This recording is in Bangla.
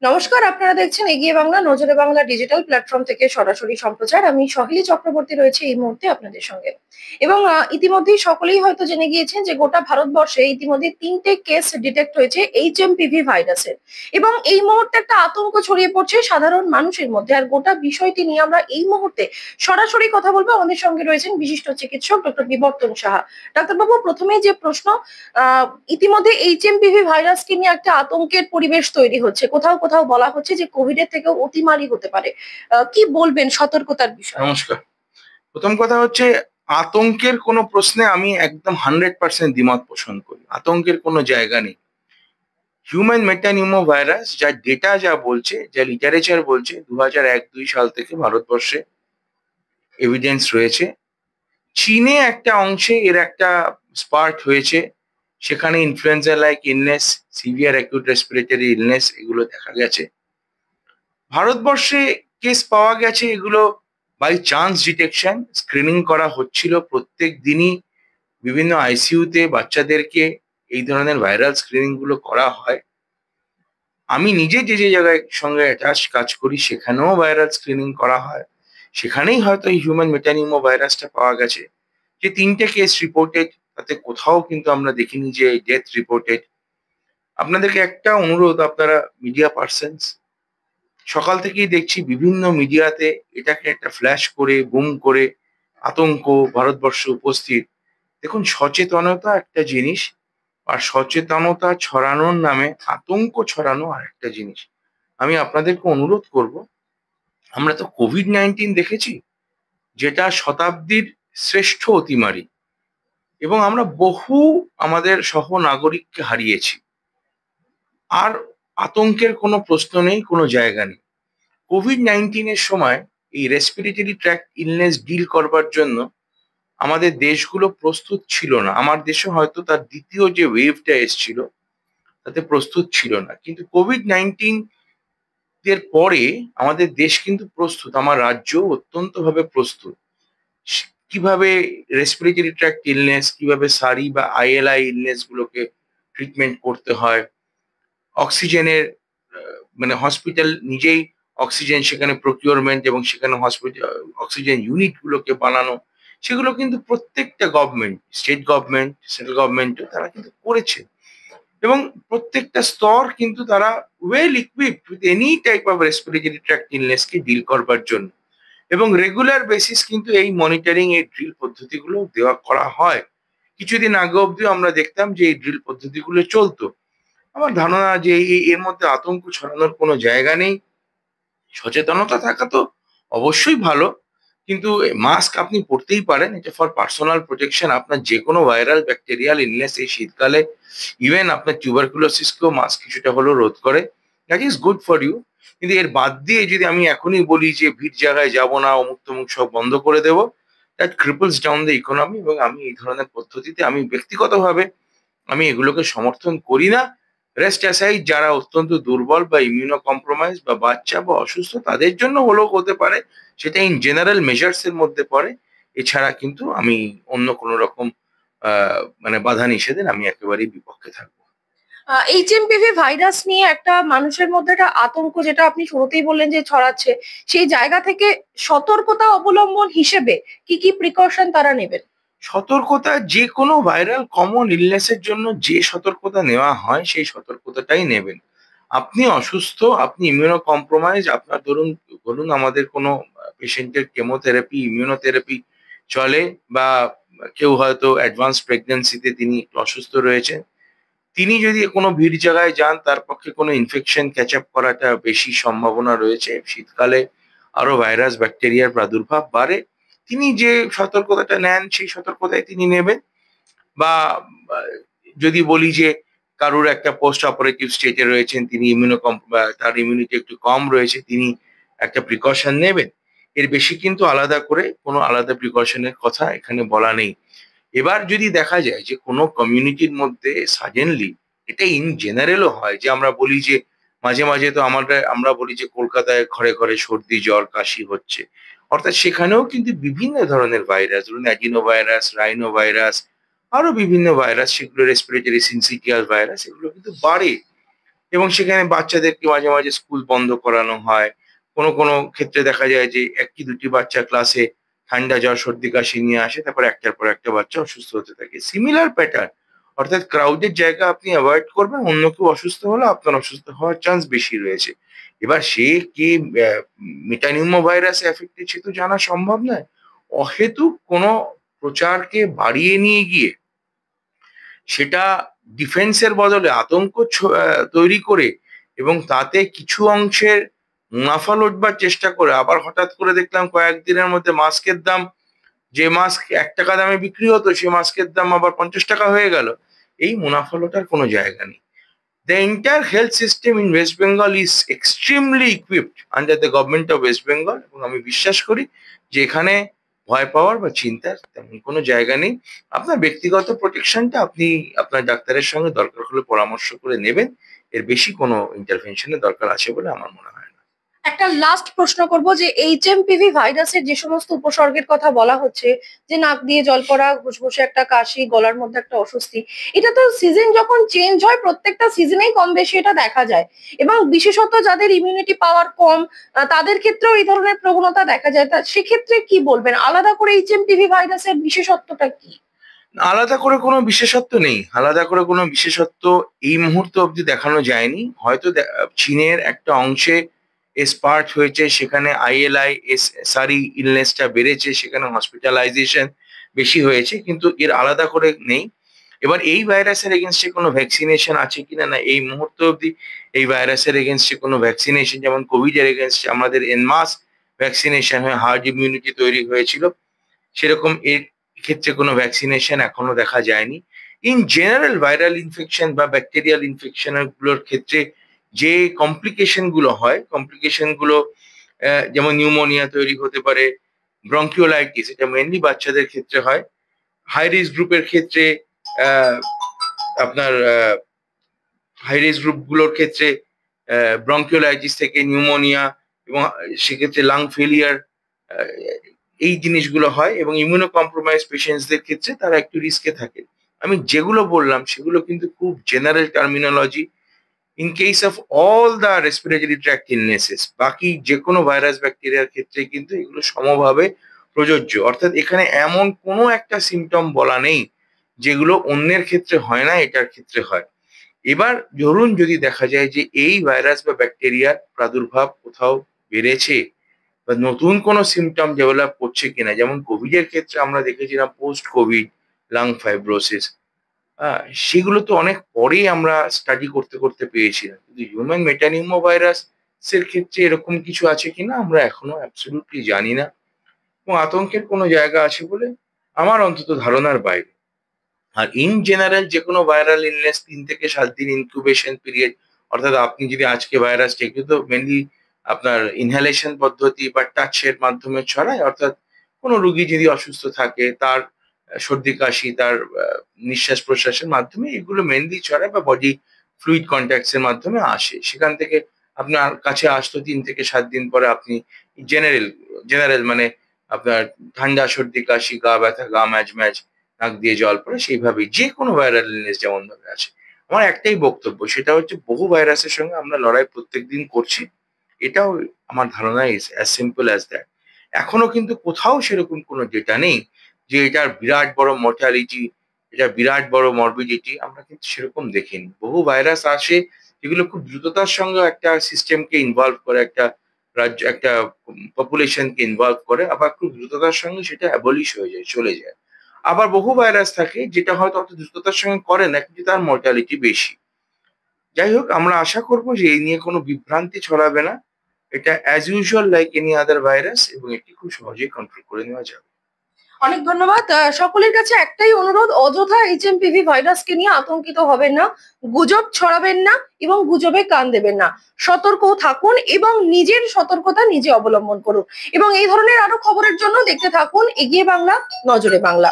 নমস্কার, আপনারা দেখছেন এগিয়ে বাংলা, নজরে বাংলা ডিজিটাল প্ল্যাটফর্ম থেকে সরাসরি সম্প্রচার। আমি সহেলী চক্রবর্তী রয়েছি এই মুহূর্তে আপনাদের সঙ্গে। এবং ইতিমধ্যেই সকলেই হয়তো জেনে গিয়েছেন যে গোটা ভারতবর্ষে ইতিমধ্যে ৩টে কেস ডিটেক্ট হয়েছে এইচএমপিভি ভাইরাসের। এবং এই মুহূর্তে একটা আতঙ্ক ছড়িয়ে পড়ছে সাধারণ মানুষের মধ্যে। আর গোটা বিষয়টি নিয়ে আমরা এই মুহূর্তে সরাসরি কথা বলবো। আমাদের সঙ্গে রয়েছেন বিশিষ্ট চিকিৎসক ডক্টর বিবর্তন সাহা। ডাক্তারবাবু, প্রথমেই যে প্রশ্ন, আহ ইতিমধ্যে এইচএমপিভি ভাইরাসকে নিয়ে একটা আতঙ্কের পরিবেশ তৈরি হচ্ছে। কোথাও কোথাও বলা হচ্ছে যে কোভিড এর থেকেও অতিমারি হতে পারে। কি বলবেন সতর্কতার বিষয়ে? নমস্কার। প্রথম কথা হচ্ছে, আতঙ্কের কোনো প্রশ্নে আমি একদম 100% দ্বিমত পোষণ করি। আতঙ্কের কোনো জায়গা নেই। হিউম্যান মেটানিউমো ভাইরাস যার ডেটা যা বলছে, যা লিটারেচার বলছে, 2001-2 সাল থেকে ভারতবর্ষে এভিডেন্স রয়েছে। চীনে একটা অংশে এর একটা স্পার্ট হয়েছে। সেখানে influenza like illness, severe acute respiratory illness এগুলো দেখা গেছে। ভারতবর্ষে কেস পাওয়া গেছে, এগুলো বাই চান্স ডিটেকশন। স্ক্রিনিং করা হচ্ছিল প্রত্যেক দিনই। বিভিন্ন আইসিইউতে বাচ্চাদেরকে এই ধরনের ভাইরাল স্ক্রিনিং গুলো করা হয়। আমি নিজে যে যে জায়গায় সঙ্গে অ্যাটাচ কাজ করি সেখানেও ভাইরাল স্ক্রিনিং করা হয়। সেখানেই হয়তো এই হিউম্যান মেটানিউমো ভাইরাসটা পাওয়া গেছে। যে 3টে কেস রিপোর্টেড, তাতে কোথাও কিন্তু আমরা দেখিনি যে ডেথ রিপোর্টেড। আপনাদেরকে একটা অনুরোধ, আপনারা মিডিয়া পার্সনস, সকাল থেকেই দেখছি বিভিন্ন মিডিয়াতে এটাকে একটা ফ্ল্যাশ করে বুম করে আতঙ্ক ভারতবর্ষে উপস্থিত। দেখুন, সচেতনতা একটা জিনিস, আর সচেতনতা ছড়ানোর নামে আতঙ্ক ছড়ানো আরেকটা জিনিস। আমি আপনাদেরকে অনুরোধ করব, আমরা তো কোভিড-19 দেখেছি, যেটা শতাব্দীর শ্রেষ্ঠ অতিমারী, এবং আমরা বহু আমাদের সহনাগরিককে হারিয়েছি। আর আতঙ্কের কোনো প্রশ্ন নেই, কোনো জায়গা নেই। কোভিড-19 এর সময় এই রেসপিরেটরি ট্র্যাক্ট ইলনেস ডিল করবার জন্য আমাদের দেশগুলো প্রস্তুত ছিল না। আমার দেশে হয়তো তার দ্বিতীয় যে ওয়েভটা এসছিল তাতে প্রস্তুত ছিল না। কিন্তু কোভিড-19 এর পরে আমাদের দেশ কিন্তু প্রস্তুত। আমার রাজ্য অত্যন্তভাবে প্রস্তুত। কিভাবে রেসপিরেটরি ট্র্যাক্ট ইলনেস, কিভাবে সারি বা আইএলআই ইলনেস গুলোকে ট্রিটমেন্ট করতে হয়। অক্সিজেনের মানে হসপিটাল নিজেই অক্সিজেন সেখানে প্রকিউরমেন্ট এবং সেখানে হসপিটাল অক্সিজেন ইউনিট গুলোকে বানানো, সেগুলো কিন্তু প্রত্যেকটা গভর্নমেন্ট, স্টেট গভর্নমেন্ট, সেন্ট্রাল গভর্নমেন্টও তারা কিন্তু করেছে। এবং প্রত্যেকটা স্তর কিন্তু তারা well equipped with any type of respiratory tract illness কে ডিল করবার জন্য। এবং রেগুলার বেসিস কিন্তু এই মনিটরিং, এই ড্রিল পদ্ধতিগুলো দেওয়া করা হয়। কিছুদিন আগে অবধিও আমরা দেখতাম যে এই ড্রিল পদ্ধতিগুলো চলতো। আমার ধারণা যে এর মধ্যে আতঙ্ক ছড়ানোর কোনো জায়গা নেই। সচেতনতা থাকা তো অবশ্যই ভালো, কিন্তু মাস্ক আপনি পরতেই পারেন, এটা ফর পার্সোনাল প্রোটেকশন। আপনার যে কোনো ভাইরাল ব্যাকটেরিয়াল ইলনেস এই শীতকালে, ইভেন আপনার টিউবারকুলোসিসকেও মাস্ক কিছুটা হলেও রোধ করে। That is good for you. কিন্তু এর বাদ দিয়ে যদি আমি এখনই বলি যে ভিড় জায়গায় যাব না, অমুক তমুক সব বন্ধ করে দেব, দ্যাট ক্রিপলস ডাউন দ্য ইকোনমি। এবং আমি এই ধরনের পদ্ধতিতে আমি ব্যক্তিগতভাবে আমি এগুলোকে সমর্থন করি না। রেস্ট অ্যাসাইড, যারা অত্যন্ত দুর্বল বা ইমিউনো কম্প্রোমাইজ বা বাচ্চা বা অসুস্থ, তাদের জন্য হলেও হতে পারে, সেটা ইন জেনারেল মেজার্স এর মধ্যে পড়ে। এছাড়া কিন্তু আমি অন্য কোনো রকম মানে বাধা নিষেধের আমি একেবারেই বিপক্ষে থাকবো। এইচএমপিভি ভাইরাস নিয়ে একটা মানুষের মধ্যে একটা আতঙ্ক, যেটা আপনি শুরুতেই বললেন যে ছড়াচ্ছে, সেই জায়গা থেকে সতর্কতা অবলম্বন হিসেবে কি কি প্রিকশন তারা নেবেন? সতর্কতা, যে কোনো ভাইরাল কমন ইলনেসের জন্য যে সতর্কতা নেওয়া হয় সেই সতর্কতাটাই নেবেন। আপনি অসুস্থ, আপনি ইমিউনো কম্প্রোমাইজ, আপনার ধরুন ধরুন আমাদের কোনো পেশেন্টের কেমোথেরাপি, ইমিউনোথেরাপি চলে, বা কেউ হয়তো অ্যাডভান্স প্রেগন্যান্সিতে তিনি একটু অসুস্থ রয়েছেন, তিনি যদি কোনো ভিড় জায়গায় যান, তার পক্ষে কোনো ইনফেকশন ক্যাচ আপ করাটা বেশি সম্ভাবনা রয়েছে। শীতকালে আরো ভাইরাস ব্যাকটেরিয়ার প্রাদুর্ভাব বাড়ে। তিনি যে সতর্কতাটা নেন সেই সতর্কতাই তিনি নেবেন। বা বা যদি বলি যে কারুর একটা পোস্ট অপারেটিভ স্টেটে রয়েছেন, তিনি তার ইমিউনিটি একটু কম রয়েছে, তিনি একটা প্রিকশন নেবেন। এর বেশি কিন্তু আলাদা করে কোনো আলাদা প্রিকশনের কথা এখানে বলা নেই। এবার যদি দেখা যায় যে কোনো কমিউনিটির মধ্যে সাডেনলি, এটা ইন জেনারেলও হয়, যে আমরা বলি যে মাঝে মাঝে তো আমরা বলি যে কলকাতায় ঘরে ঘরে সর্দি জ্বর কাশি হচ্ছে, অর্থাৎ সেখানেও কিন্তু বিভিন্ন ধরনের ভাইরাস, ধরুন অ্যাডিনো ভাইরাস, রাইনো ভাইরাস, আরো বিভিন্ন ভাইরাস, সেগুলো রেসপিরেটরি সিনসিটিয়াল ভাইরাস, এগুলো কিন্তু বাড়ে। এবং সেখানে বাচ্চাদেরকে মাঝে মাঝে স্কুল বন্ধ করানো হয়। কোনো কোনো ক্ষেত্রে দেখা যায় যে ১ কি ২ টি বাচ্চা ক্লাসে ঠান্ডা, জ্বর, সর্দি, কাশি নিয়ে আসে। তারপর একটার পর একটা বাচ্চা অসুস্থ হতে থাকে। সিমিলার প্যাটার্ন, অর্থাৎ ক্রাউডেড জায়গা আপনি এভয়েড করবেন। অন্য কেউ অসুস্থ হলে আপনার অসুস্থ হওয়ার চান্স বেশি রয়েছে। এবার সে কে মেটানিউমো ভাইরাসে এফেক্টেড সে তো জানা সম্ভব নয়। অহেতুক কোনো প্রচারকে বাড়িয়ে নিয়ে গিয়ে সেটা ডিফেন্সের বদলে আতঙ্ক তৈরি করে এবং তাতে কিছু অংশের মুনাফা লুটবার চেষ্টা করে আবার হঠাৎ করে দেখলাম কয়েকদিনের মধ্যে মাস্কের দাম, যে মাস্ক ৳১ দামে বিক্রি হতো সে মাস্কের দাম আবার ৳৫০ হয়ে গেল। এই মুনাফা লোটার কোনো জায়গা নেই। The entire health system in West Bengal is extremely equipped under the government of West Bengal এবং আমি বিশ্বাস করি যে এখানে ভয় পাওয়ার বা চিন্তার তেমন কোনো জায়গা নেই। আপনার ব্যক্তিগত প্রোটেকশনটা আপনি আপনার ডাক্তারের সঙ্গে দরকার হলে পরামর্শ করে নেবেন। এর বেশি কোনো ইন্টারভেনশন এর দরকার আছে বলে আমার মনে হয় না। একটা লাস্ট প্রশ্ন করব যে এইচএমপিভি ভাইরাসের যে সমস্ত উপসর্গের কথা বলা হচ্ছে, যে নাক দিয়ে জল পড়া, ঘুসঘুসে একটা কাশি, গলার মধ্যে একটা অস্বস্তি, এটা তো সিজন যখন চেঞ্জ হয় প্রত্যেকটা সিজনেই কম বেশি এটা দেখা যায় এবং বিশেষত যাদের ইমিউনিটি পাওয়ার কম তাদের ক্ষেত্রেও এই ধরনের প্রবণতা দেখা যায়। তা সেক্ষেত্রে কি বলবেন, আলাদা করে এইচএমপিভি ভাইরাসের বিশেষত্বটা কি? আলাদা করে কোনো বিশেষত্ব নেই। আলাদা করে কোনো বিশেষত্ব এই মুহূর্ত অবধি দেখানো যায়নি। হয়তো চীনের একটা অংশে স্পার্ট হয়েছে, সেখানে আইএলআই, এসআরই ইলনেসটা বেড়েছে, সেখানে হসপিটালাইজেশন বেশি হয়েছে, কিন্তু এর আলাদা করে নেই। এবার এই ভাইরাসের এগেইনস্টে কোনো ভ্যাকসিনেশন আছে কিনা, না এই মুহূর্ত অবধি এই ভাইরাসের এগেইনস্টে কোনো ভ্যাকসিনেশন, যেমন কোভিড এর এগেইনস্টে আমাদের এনমাস ভ্যাকসিনেশন হয়ে হার্ড ইমিউনিটি তৈরি হয়েছিল, সেরকম এর ক্ষেত্রে কোনো ভ্যাকসিনেশন এখনো দেখা যায়নি। ইন জেনারেল ভাইরাল ইনফেকশন বা ব্যাকটেরিয়াল ইনফেকশন গুলোর ক্ষেত্রে যে কমপ্লিকেশন গুলো হয়, কমপ্লিকেশন গুলো যেমন নিউমোনিয়া তৈরি হতে পারে, ব্রঙ্কিওলাইটিস, এটা মেনলি বাচ্চাদের ক্ষেত্রে হয়। হাই রিস্ক গ্রুপের ক্ষেত্রে আহ, আপনার হাই রিস্ক গ্রুপ গুলোর ক্ষেত্রে ব্রঙ্কিওলাইটিস থেকে নিউমোনিয়া এবং সেক্ষেত্রে লাং ফেলিয়ার, এই জিনিসগুলো হয় এবং ইমিউনো কম্প্রোমাইজ পেশেন্টসদের ক্ষেত্রে তারা একটু রিস্কে থাকে। আমি যেগুলো বললাম সেগুলো কিন্তু খুব general terminology. In case of all the respiratory tract illnesses, বাকি যে কোনো ভাইরাস ব্যাকটেরিয়ার ক্ষেত্রে কিন্তু এগুলো সমভাবে প্রযোজ্য। অর্থাৎ এখানে এমন কোনো একটা সিমটম বলা নেই যেগুলো অন্যের ক্ষেত্রে হয় না, এটার ক্ষেত্রে হয়। এবার ধরুন যদি দেখা যায় যে এই ভাইরাস বা ব্যাকটেরিয়ার প্রাদুর্ভাব কোথাও বেড়েছে বা নতুন কোনো সিমটম ডেভেলপ করছে কিনা, যেমন কোভিড এর ক্ষেত্রে আমরা দেখেছিলাম পোস্ট কোভিড লাং ফাইব্রোসিস, সেগুলো তো অনেক পরেই আমরা স্টাডি করতে করতে পেয়েছিলাম, কিন্তু হিউম্যান মেটানিউমো ভাইরাস এর ক্ষেত্রে এরকম কিছু আছে কিনা আমরা এখনো অ্যাবসলিউটলি জানি না এবং আতঙ্কের কোনো জায়গা আছে বলে আমার অন্তত ধারণার বাইরে। আর ইন জেনারেল যে কোনো ভাইরাল ইলনেস ৩ থেকে ৭ দিন ইনকিউবেশন পিরিয়ড, অর্থাৎ আপনি যদি আজকে ভাইরাসটা, এগুলো তো মেনলি আপনার ইনহেলেশন পদ্ধতি বা টাচের মাধ্যমে ছড়ায়, অর্থাৎ কোনো রুগী যদি অসুস্থ থাকে তার সর্দি কাশি, তার নিঃশ্বাস প্রশ্বাসের মাধ্যমে এগুলো মেনলি ছড়ায় বা বডি ফ্লুইড কন্ট্যাক্টস এর মাধ্যমে আসে। সেখান থেকে আপনার কাছে আসতো ৩ থেকে ৭ দিন পরে আপনি জেনারেল জেনারেল মানে আপনার ঠান্ডা, সর্দি কাশি, গা ব্যথা, গা ম্যাজ ম্যাজ, নাক দিয়ে জল পড়ে, সেইভাবেই যে কোনো ভাইরাল ইলনেস যেমন ভাবে আছে। আমার একটাই বক্তব্য, সেটা হচ্ছে বহু ভাইরাসের সঙ্গে আমরা লড়াই প্রত্যেকদিন করছি। এটাও আমার ধারণা is as simple as that. এখনো কিন্তু কোথাও সেরকম কোনো ডেটা নেই যে এটার বিরাট বড় মর্টালিটি, এটা বিরাট বড় মরবিডিটি আমরা কিন্তু সেরকম দেখিনি। বহু ভাইরাস আসে যেগুলো খুব দ্রুততার সঙ্গে একটা সিস্টেমকে ইনভলভ করে, একটা রাজ্য, একটা পপুলেশনকে ইনভলভ করে, আবার খুব দ্রুততার সঙ্গে সেটা অ্যাবলিশ হয়ে যায়, চলে যায়। আবার বহু ভাইরাস থাকে যেটা হয়তো অত দ্রুততার সঙ্গে করে না, কিন্তু তার মর্টালিটি বেশি। যাই হোক, আমরা আশা করব যে এই নিয়ে কোনো বিভ্রান্তি ছড়াবে না। এটা as usual like any other virus এবং এটি খুব সহজেই কন্ট্রোল করে নেওয়া যাবে। অনেক ধন্যবাদ। সকলের কাছে একটাই অনুরোধ, অযথা এইচএমপিভি ভাইরাসকে নিয়ে আতঙ্কিত হবেন না, গুজব ছড়াবেন না এবং গুজবে কান দেবেন না। সতর্ক থাকুন এবং নিজের সতর্কতা নিজে অবলম্বন করুন এবং এই ধরনের আরো খবরের জন্য দেখতে থাকুন এগিয়ে বাংলা, নজরে বাংলা।